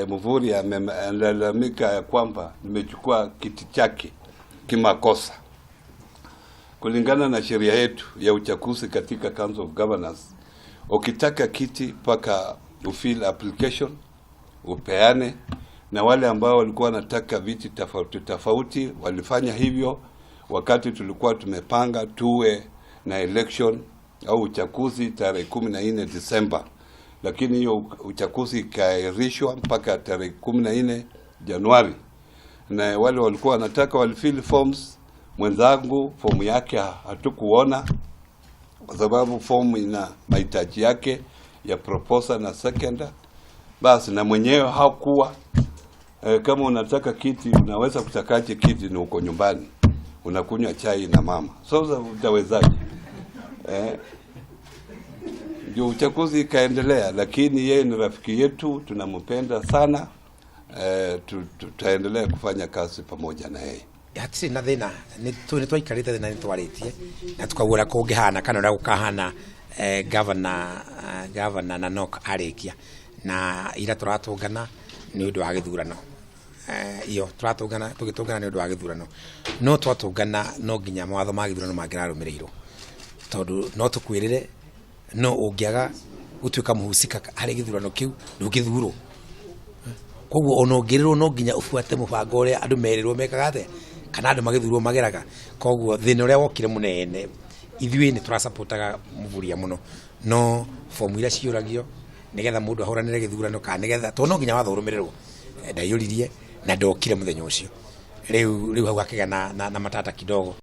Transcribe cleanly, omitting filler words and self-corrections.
Mvurya amelalamika ya kwamba nimechukua kiti chake kimakosa. Kulingana na sheria yetu ya uchaguzi katika Council of Governors, ukitaka kiti paka ufill application upeane, na wale ambao walikuwa wanataka viti tofauti walifanya hivyo wakati tulikuwa tumepanga tuwe na election au uchaguzi tarehe 14 Disemba, lakini hiyo uchaguzi ikaahirishwa mpaka tarehe 14 Januari, na wale walikuwa wanataka walifill forms. Mwenzangu fomu yake hatukuona kwa sababu fomu ina mahitaji yake ya proposal na second. Basi na mwenyewe hakuwa kama unataka kiti unaweza kutakaje kiti ni uko nyumbani unakunywa chai na mama, so utawezaje? Ndio uchaguzi kaendelea, lakini yeye ni rafiki yetu, tunampenda sana. Tutaendelea kufanya kazi pamoja na yeye. Hatsi na thina ni twaikarite thina ni twaritie na tukagura kungihana kana ura gukahana governor Nanok arikia na ira turatungana ni undu wa githurano iyo turatungana tugitungana ni undu wa githurano no twatungana no nginya mawatho ma githurano mangirarumirirwo tondu no tukwirire no ungiaga gutuika muhusika hari githurano kiu ndugithurwo koguo onongirirwo no nginya ufuate mubango uria andu merirwo mekagate kana andu magithurwo mageraga. Koguo thina uria wokire munene ithui ni turasupportaga Mvurya muno, no fomu ira ciuragio nigetha mundu ahoranire githurano kana nigetha to no nginya watho urumirirwo ndayuririe na ndokire muthenya ucio riu hau akigana na matata kidogo.